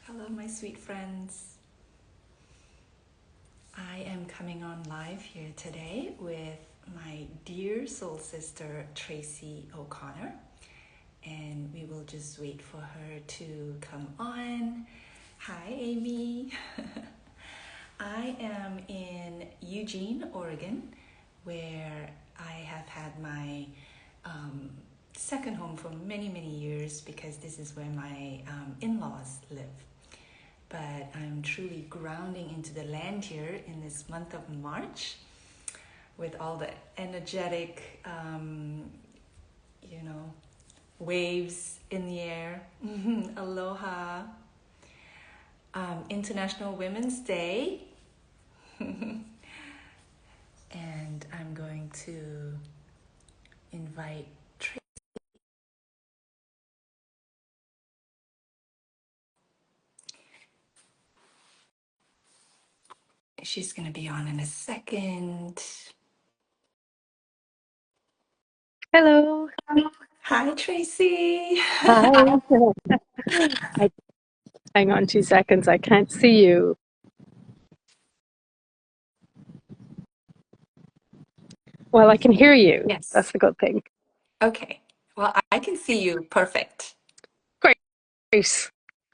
Hello, my sweet friends. I am coming on live here today with my dear soul sister, Treacy O'Connor, and we will just wait for her to come on. Hi, Amy. I am in Eugene, Oregon, where I have had my second home for many, many years because this is where my in-laws live. But I'm truly grounding into the land here in this month of March with all the energetic, waves in the air. Aloha. International Women's Day. And I'm going to invite Tracy. She's going to be on in a second. Hello. Hi, Tracy. Hi. I, hang on 2 seconds. I can't see you. Well, I can hear you. Yes. That's the good thing. Okay. Well, I can see you perfect. Great.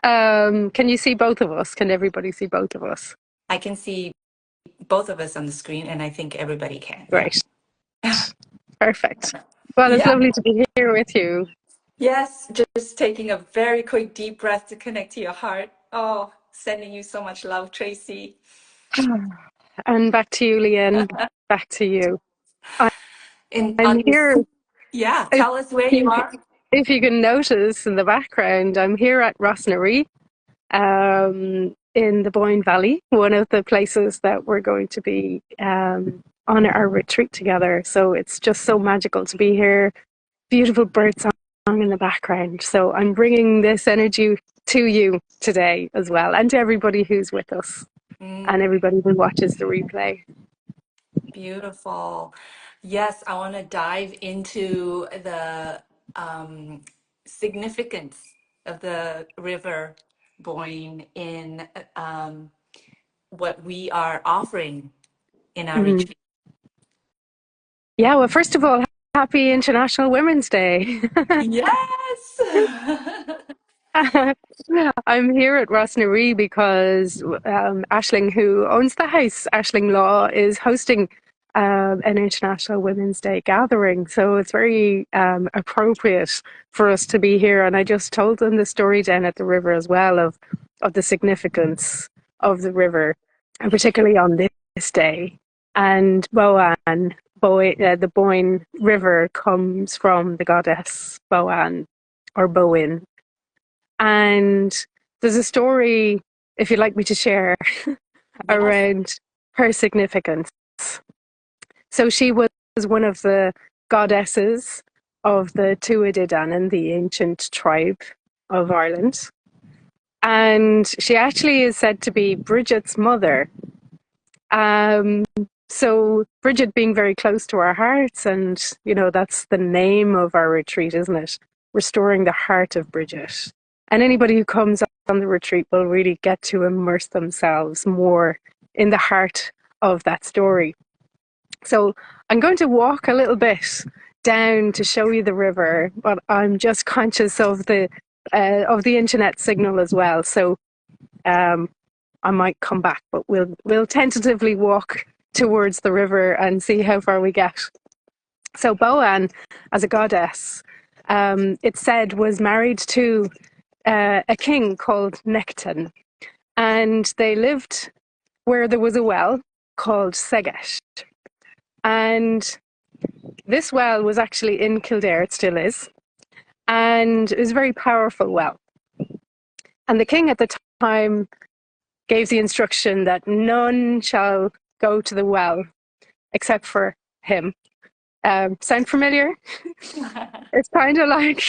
Can you see both of us? Can everybody see both of us? I can see both of us on the screen, and I think everybody can. Yeah. Great. Perfect. Well, it's Yeah. lovely to be here with you. Yes. Just taking a very quick deep breath to connect to your heart. Oh, sending you so much love, Tracy. And back to you, Leanne. Back to you. I- In I'm on this. here. Yeah. If Tell us where you you, are. if you can notice in the background, I'm here at Rossnaree, in the Boyne Valley, one of the places that we're going to be on our retreat together. So it's just so magical to be here. Beautiful bird song in the background. So I'm bringing this energy to you today as well, and to everybody who's with us and Mm, everybody who watches the replay. beautiful. Yes, I want to dive into the um, significance of the river Boyne in what we are offering in our Mhm. retreat. Yeah, well, first of all, happy International Women's Day. Yes. I'm here at Rossnaree because Aisling, who owns the house, Aisling Law, is hosting an International Women's Day gathering. So it's very appropriate for us to be here. And I just told them the story down at the river as well of the significance of the river, and particularly on this day. And the Boyne River comes from the goddess Boan or Bowen, and there's a story, if you'd like me to share, Yes. around her significance. So she was one of the goddesses of the Tuatha Dé Danann, the ancient tribe of Ireland. And she actually is said to be Brigid's mother. Um, so Brigid being very close to our hearts, and that's the name of our retreat, isn't it? Restoring the heart of Brigid. And anybody who comes on the retreat will really get to immerse themselves more in the heart of that story. So I'm going to walk a little bit down to show you the river, but I'm just conscious of the internet signal as well. So um, I might come back, but we'll tentatively walk towards the river and see how far we get. So Boan, as a goddess, it said was married to a king called Nectan, and they lived where there was a well called Segesh. And this well was actually in Kildare, it still is, and it was a very powerful well. And the king at the time gave the instruction that none shall go to the well except for him. Sound familiar? It's kind of like,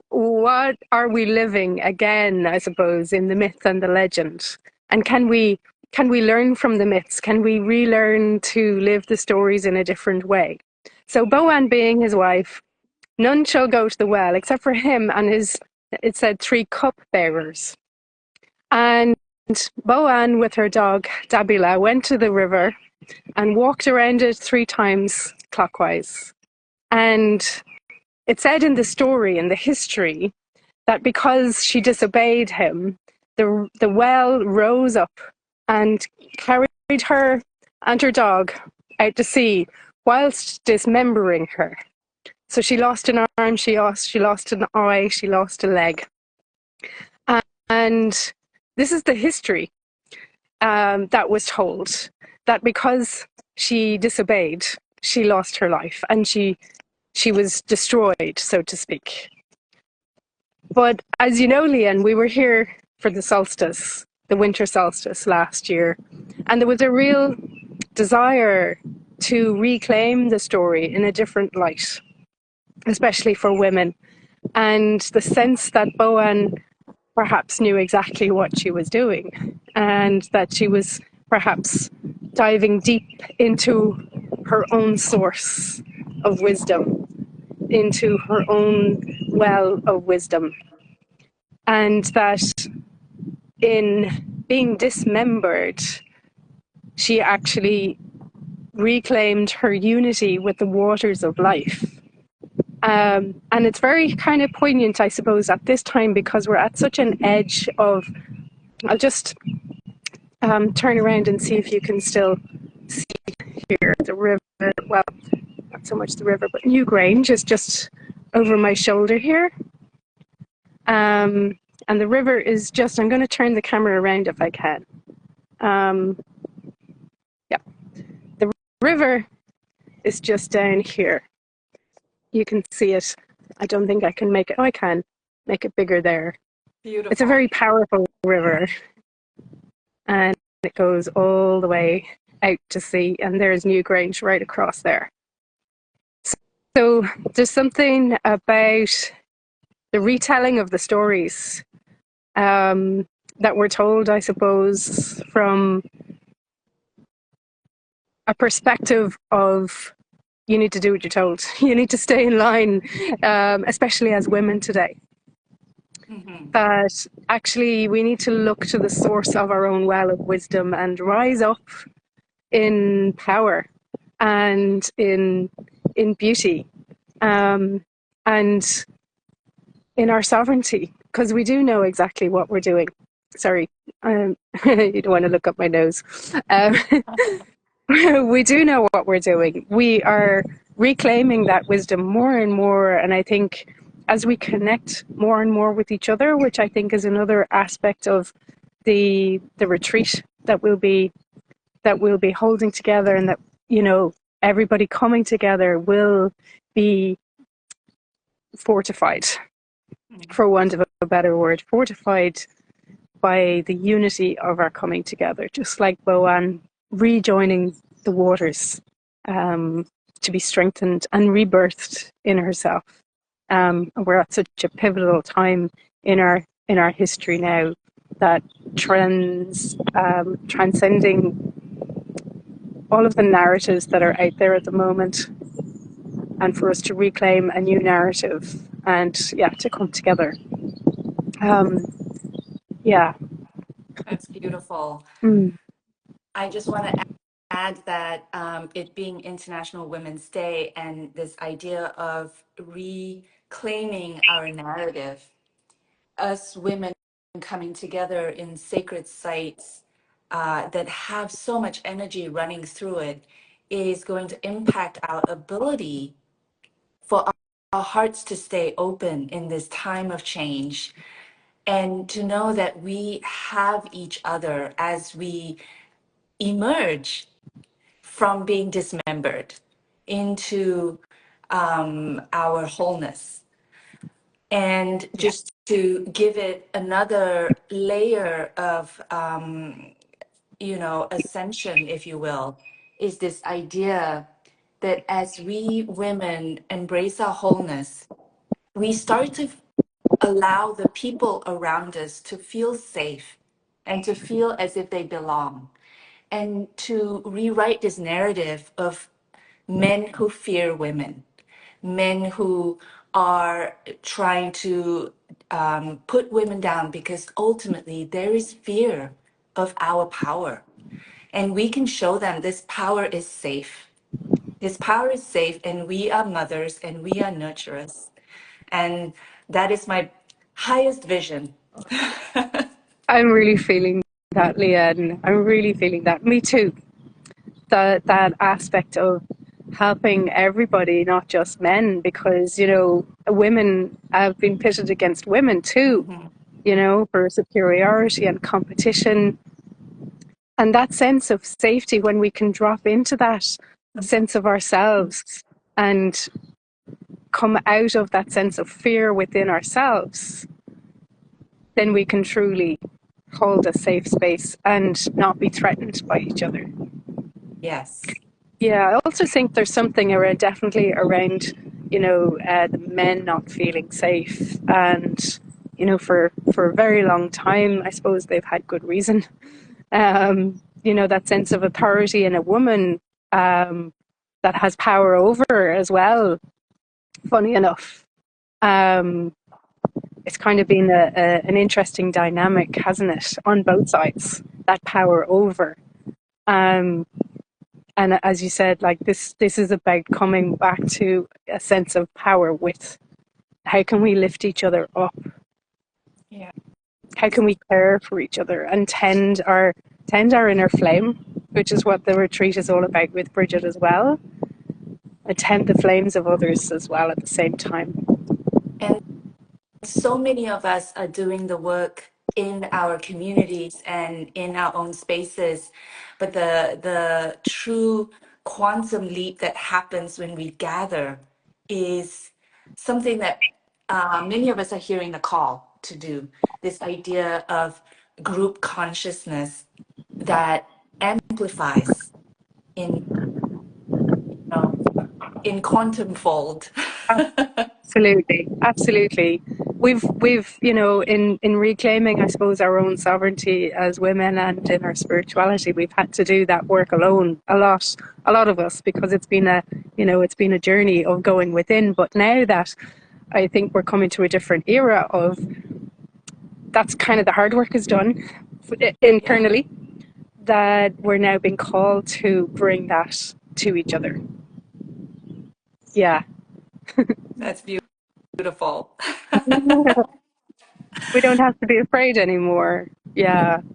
what are we living again, I suppose, in the myth and the legend? And can we learn from the myths? Can we relearn to live the stories in a different way? So Boan being his wife, none shall go to the well except for him and his, it said, three cup bearers. And Boann, with her dog Dabila, went to the river and walked around it 3 times clockwise. And it said in the story, in the history, that because she disobeyed him, the well rose up and carried her and her dog out to sea whilst dismembering her. So she lost an arm, she lost an eye, she lost a leg. And this is the history that was told, that because she disobeyed, she lost her life and she was destroyed, so to speak. But as you know, Leanne, we were here for the solstice, the winter solstice last year, and there was a real desire to reclaim the story in a different light, especially for women. And the sense that Boann perhaps knew exactly what she was doing, and that she was perhaps diving deep into her own source of wisdom, into her own well of wisdom. And that in being dismembered, she actually reclaimed her unity with the waters of life. And it's very kind of poignant, I suppose, at this time, because we're at such an edge of. I'll just turn around and see if you can still see here the river. Well, not so much the river, but Newgrange is just over my shoulder here. And the river is just, I'm going to turn the camera around if I can. Yeah, the river is just down here. You can see it. I don't think I can make it. Oh, I can make it bigger there. Beautiful. It's a very powerful river. And it goes all the way out to sea. And there's Newgrange right across there. So there's something about the retelling of the stories that we're told, I suppose, from a perspective of you need to do what you're told. You need to stay in line, especially as women today. Mm-hmm. That actually we need to look to the source of our own well of wisdom and rise up in power and in beauty and in our sovereignty, because we do know exactly what we're doing. Sorry, you don't want to look up my nose. We do know what we're doing. We are reclaiming that wisdom more and more, and I think as we connect more and more with each other, which I think is another aspect of the retreat that we'll be holding together, and that, you know, everybody coming together will be fortified, for want of a better word, fortified by the unity of our coming together, just like Boann rejoining the waters, to be strengthened and rebirthed in herself. We're at such a pivotal time in our history now, that transcending all of the narratives that are out there at the moment, and for us to reclaim a new narrative and to come together. That's beautiful. Mm. I just want to add that it being International Women's Day and this idea of reclaiming our narrative, us women coming together in sacred sites that have so much energy running through it, is going to impact our ability for our hearts to stay open in this time of change, and to know that we have each other as we emerge from being dismembered into our wholeness. And just to give it another layer of, ascension, if you will, is this idea that as we women embrace our wholeness, we start to allow the people around us to feel safe and to feel as if they belong, and to rewrite this narrative of men who fear women, men who are trying to put women down, because ultimately there is fear of our power. And we can show them this power is safe. This power is safe, and we are mothers and we are nurturers. And that is my highest vision. I'm really feeling that, Leanne. I'm really feeling that. Me too. That aspect of helping everybody, not just men, because women have been pitted against women too. Mhm. For superiority and competition, and that sense of safety when we can drop into that sense of ourselves and come out of that sense of fear within ourselves, then we can truly hold a safe space and not be threatened by each other. Yes. Yeah, I also think there's something around, definitely around, the men not feeling safe, and for a very long time, I suppose they've had good reason. That sense of authority in a woman, that has power over as well. Funny enough, um, it's kind of been an interesting dynamic, hasn't it, on both sides? That power over. Um, and as you said, like this is about coming back to a sense of power with how can we lift each other up? Yeah. How can we care for each other and tend our inner flame, which is what the retreat is all about with Brigid as well. And tend the flames of others as well at the same time. And so many of us are doing the work in our communities and in our own spaces, but the true quantum leap that happens when we gather is something that many of us are hearing the call to do. This idea of group consciousness that amplifies in, in quantum fold. Absolutely, absolutely. We've in reclaiming, I suppose, our own sovereignty as women and in our spirituality, we've had to do that work alone a lot of us, because it's been a journey of going within. But now that I think we're coming to a different era of, that's kind of the hard work is done Yeah, internally, that we're now being called to bring that to each other. Yeah. that's beautiful. We don't have to be afraid anymore. Yeah. So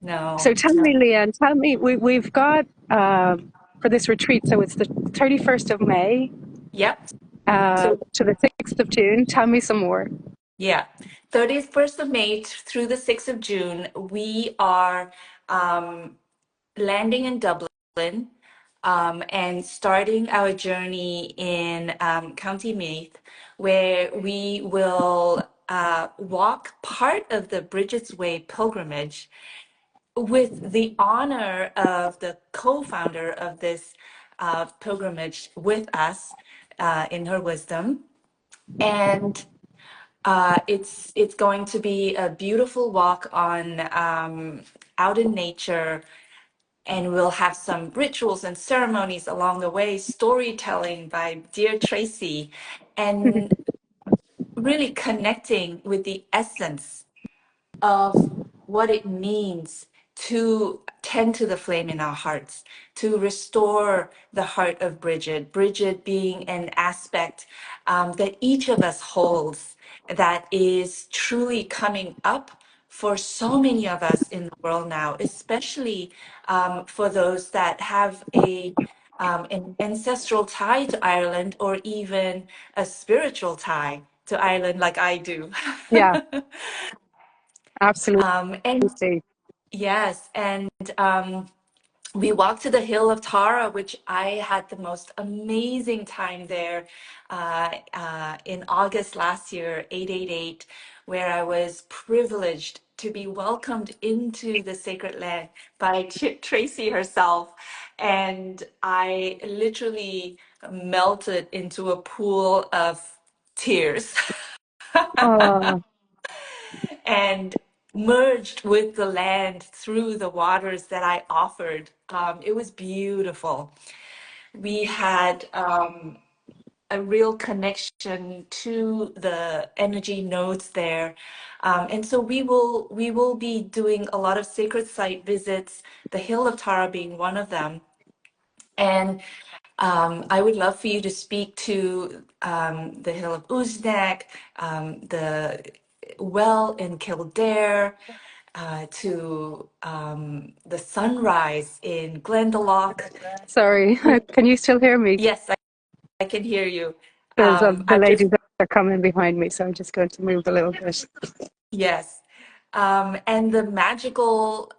No, tell no. me, Leanne, tell me, we've got for this retreat, so it's the 31st of May Yep. So to the 6th of June. Tell me some more. yeah, 31st of May through the 6th of June, we are um, landing in Dublin and starting our journey in County Meath, where we will walk part of the Brigid's Way pilgrimage with the honor of the co-founder of this pilgrimage with us in her wisdom. And it's going to be a beautiful walk on out in nature, and we'll have some rituals and ceremonies along the way, storytelling by dear Treacy, and really connecting with the essence of what it means to tend to the flame in our hearts, to restore the heart of Brigid, Brigid being an aspect that each of us holds, that is truly coming up for so many of us in the world now, especially for those that have an ancestral tie to Ireland, or even a spiritual tie to Ireland, like I do. Yeah, absolutely. And yes, and we walked to the Hill of Tara, which I had the most amazing time there in August last year, 888, where I was privileged to be welcomed into the sacred land by Treacy herself. And I literally melted into a pool of tears. Oh, And merged with the land through the waters that I offered. It was beautiful. We had a real connection to the energy nodes there. And so we will be doing a lot of sacred site visits, the Hill of Tara being one of them. And I would love for you to speak to the Hill of Uznak, the well in Kildare, to the sunrise in Glendalough. Sorry, can you still hear me? Yes, I can hear you. Because the I'm ladies just, are coming behind me, so I'm just going to move a little bit. yes. And the magical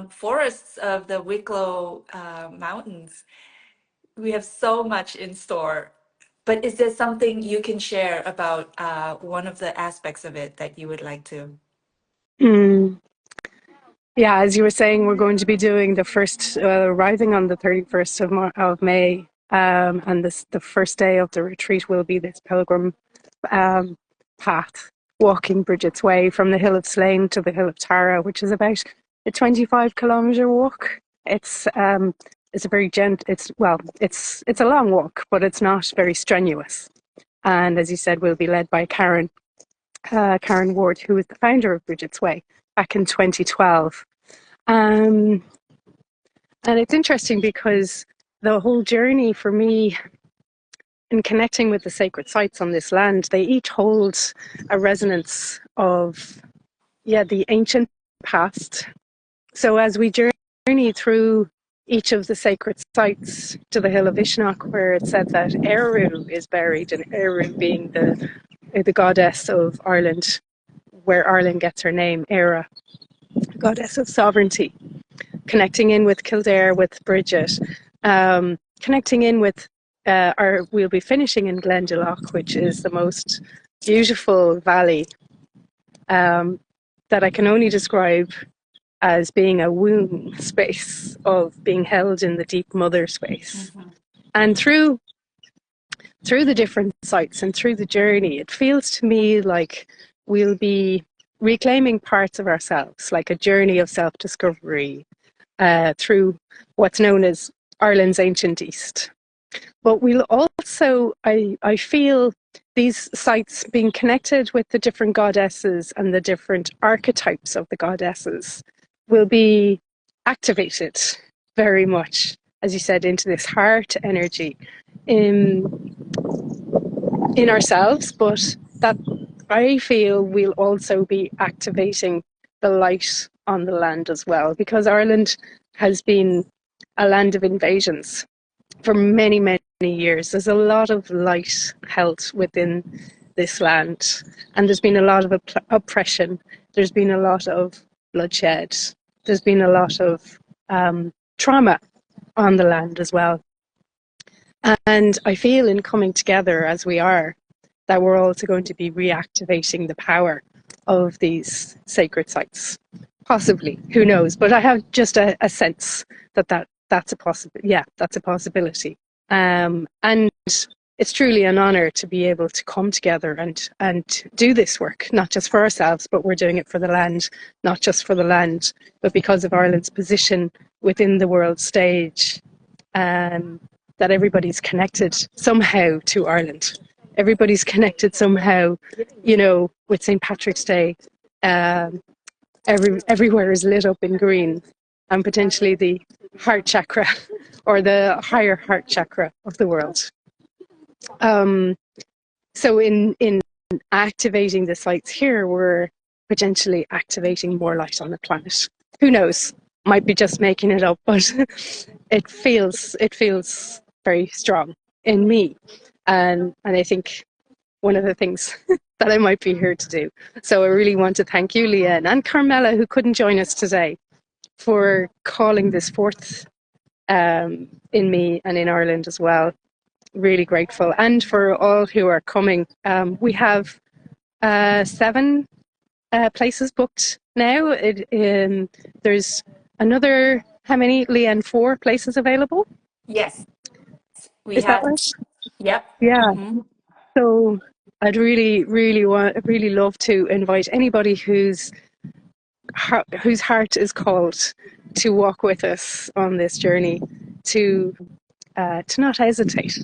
forests of the Wicklow Mountains. We have so much in store. But is there something you can share about one of the aspects of it that you would like to? Mm. Yeah, as you were saying, we're going to be doing the first, arriving on the 31st of May, and the first day of the retreat will be this pilgrim um, path, walking Brigid's Way from the Hill of Slane to the Hill of Tara, which is about a 25-kilometer walk. It's a very it's a long walk, but it's not very strenuous. And as you said, we'll be led by Karen Ward, who was the founder of Brigid's Way back in 2012. Um, and it's interesting because the whole journey for me in connecting with the sacred sites on this land, they each hold a resonance of, the ancient past. So as we journey through each of the sacred sites to the Hill of Ishnok, where it said that Eru is buried, and Eru being the goddess of Ireland, where Ireland gets her name, Era, goddess of sovereignty, connecting in with Kildare, with Brigid, connecting in with we'll be finishing in Glendalough, which is the most beautiful valley that I can only describe as being a womb space of being held in the deep mother space. Mhm. And through the different sites and through the journey, it feels to me like we'll be reclaiming parts of ourselves, like a journey of self-discovery through what's known as Ireland's ancient East. But we'll also, I feel, these sites being connected with the different goddesses and the different archetypes of the goddesses will be activated very much, as you said, into this heart energy in ourselves, but that I feel we'll also be activating the light on the land as well, because Ireland has been a land of invasions for many, many years. There's a lot of light held within this land, and there's been a lot of oppression. There's been a lot of bloodshed. There's been a lot of trauma on the land as well. And I feel in coming together as we are, that we're also going to be reactivating the power of these sacred sites. Possibly, who knows? But I have just a sense that's a possibility. Yeah, that's a possibility. And it's truly an honor to be able to come together and do this work, not just for ourselves, but we're doing it for the land, not just for the land, but because of Ireland's position within the world stage. That everybody's connected somehow to Ireland. Everybody's connected somehow, with St. Patrick's Day. Everywhere is lit up in green, and potentially the heart chakra or the higher heart chakra of the world. So in activating the sites here, we're potentially activating more light on the planet. Who knows? Might be just making it up, but it feels very strong in me, and I think one of the things that I might be here to do. So I really want to thank you, Leanne, and Carmela, who couldn't join us today, for calling this forth in me and in Ireland as well. Really grateful, and for all who are coming. We have 7 places booked now. There's another, how many, Leanne? 4 places available. Yes, we Is that have. right? Yep. Yeah. Hmm. So I'd really love to invite anybody whose heart is called to walk with us on this journey, to not hesitate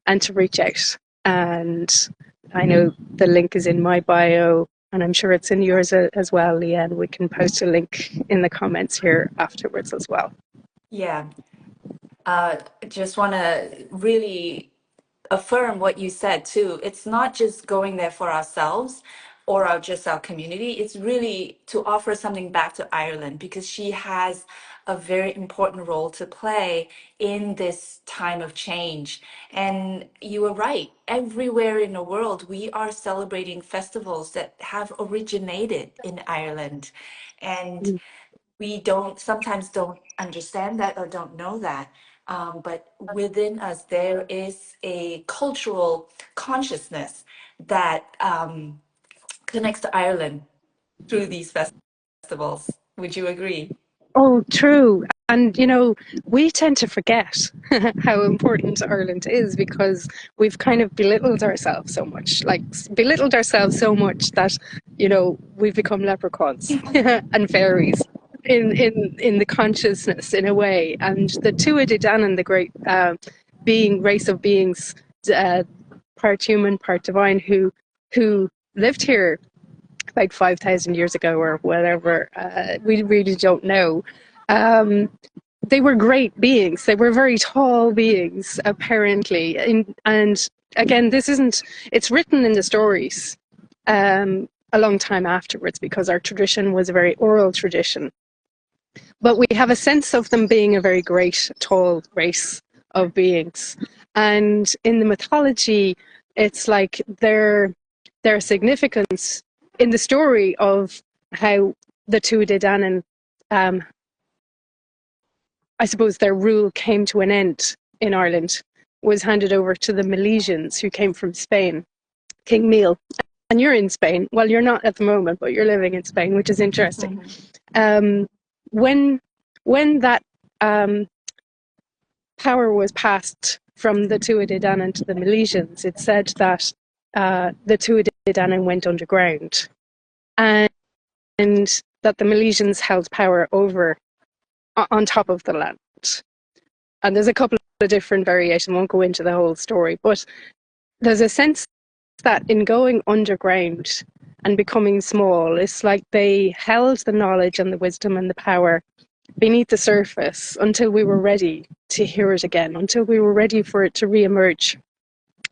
and to reach out. And I know the link is in my bio, and I'm sure it's in yours as well, Leanne. We can post a link in the comments here afterwards as well. Yeah. Uh, just want to really affirm what you said too. It's not just going there for ourselves or just our community. It's really to offer something back to Ireland, because she has a very important role to play in this time of change. And you were right. Everywhere in the world, we are celebrating festivals that have originated in Ireland. And we don't sometimes don't understand that or don't know that. But within us, there is a cultural consciousness that connects to Ireland through these festivals. Would you agree? Oh, true. And, you know, we tend to forget how important Ireland is because we've kind of belittled ourselves so much, like belittled ourselves so much that, you know, we've become leprechauns and fairies in the consciousness in a way. And the Tuatha De Danann, the great race of beings, uh, part human, part divine, who lived here about 5,000 years ago or whatever. We really don't know. Um, they were great beings. They were very tall beings, apparently. And again, this isn't, it's written in the stories a long time afterwards because our tradition was a very oral tradition. But we have a sense of them being a very great, tall race of beings. And in the mythology, it's like their significance in the story of how the Tuatha De Danann, I suppose their rule came to an end in Ireland, was handed over to the Milesians who came from Spain, King Miel. And you're in Spain. Well, you're not at the moment, but you're living in Spain, which is interesting. Um, when when that power was passed from the Tuatha De Danann to the Milesians, it said that the Tuatha De Danann went underground, and that the Milesians held power over on top of the land. And there's a couple of different variations. I won't go into the whole story, but there's a sense that in going underground and becoming small, it's like they held the knowledge and the wisdom and the power beneath the surface until we were ready to hear it again, until we were ready for it to re-emerge.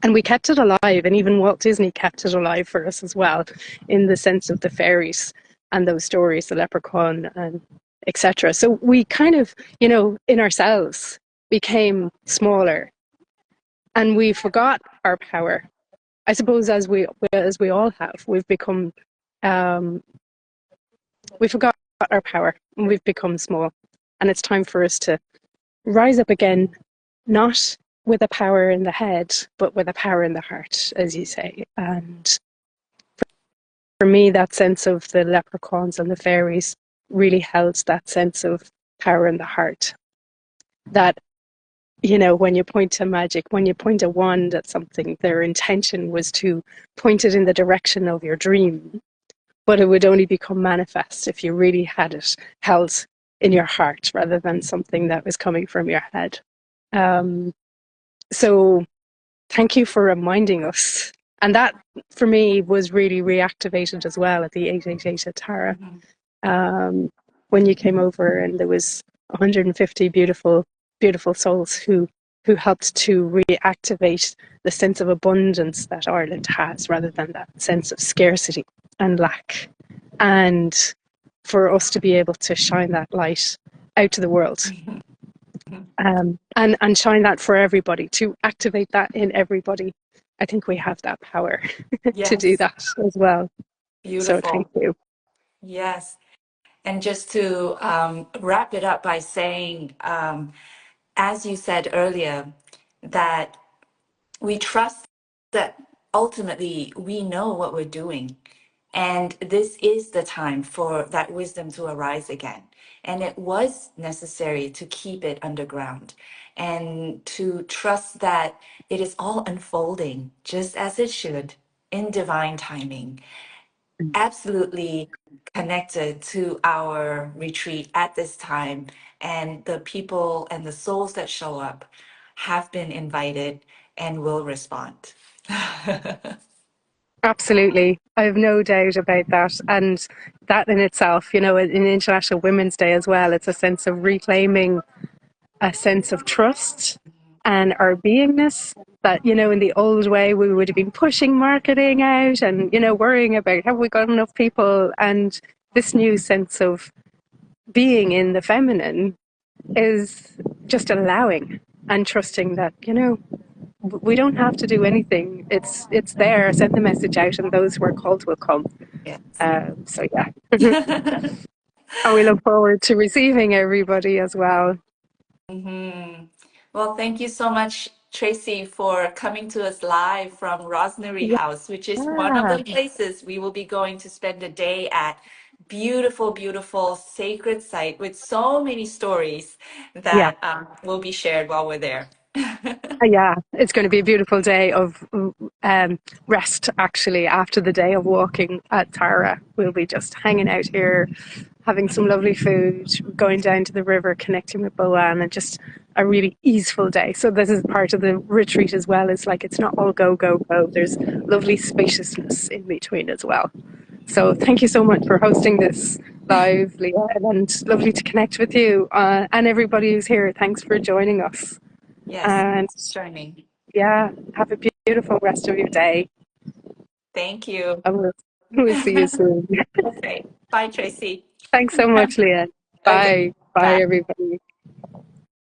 And we kept it alive, and even Walt Disney kept it alive for us as well, in the sense of the fairies and those stories, the leprechaun and etc. So we kind of, you know, in ourselves became smaller, and we forgot our power. I suppose as we all have, we've become we forgot our power and we've become small, and it's time for us to rise up again, not with a power in the head, but with a power in the heart, as you say. And for me, that sense of the leprechauns and the fairies really held that sense of power in the heart. That, you know, when you point to magic, when you point a wand at something, their intention was to point it in the direction of your dream, but it would only become manifest if you really had it held in your heart rather than something that was coming from your head. So thank you for reminding us. And that, for me, was really reactivated as well at the 888 at Tara. When you came over and there was 150 beautiful, beautiful souls who helped to reactivate the sense of abundance that Ireland has rather than that sense of scarcity and lack. And for us to be able to shine that light out to the world. And shine that for everybody, to activate that in everybody. I think we have that power to do Yes. that as well. So thank Beautiful. you. Yes. And just to wrap it up by saying, as you said earlier, that we trust that ultimately we know what we're doing. And this is the time for that wisdom to arise again. And it was necessary to keep it underground and to trust that it is all unfolding just as it should in divine timing. Absolutely connected to our retreat at this time, and the people and the souls that show up have been invited and will respond. Absolutely. I have no doubt about that. And that in itself, in International Women's Day as well, it's a sense of reclaiming a sense of trust and our beingness that, in the old way, we would have been pushing marketing out and, worrying about have we got enough people. And this new sense of being in the feminine is just allowing and trusting that, we don't have to do anything. It's there. Send the message out, and those who are called will come. Yes. So yeah, and we look forward to receiving everybody as well. Hmm. Well, thank you so much, Tracy, for coming to us live from Rosemary House, which is one of Yeah, the places we will be going to spend a day at. Beautiful, beautiful, sacred site with so many stories yeah, that will be shared while we're there. yeah. It's going to be a beautiful day of rest. Actually, after the day of walking at Tara, we'll be just hanging out here, having some lovely food, going down to the river, connecting with Boan, and just a really easeful day. So this is part of the retreat as well. It's like it's not all go, go, go. There's lovely spaciousness in between as well. So thank you so much for hosting this live, Leanne, and lovely to connect with you and everybody who's here. Thanks for joining us. Yes, And thanks for joining. yeah, have a beautiful rest of your day. Thank you. And we'll see you soon. Okay. Bye, Tracy. Thanks so much, Leanne. Okay. Bye. Bye, Bye. everybody.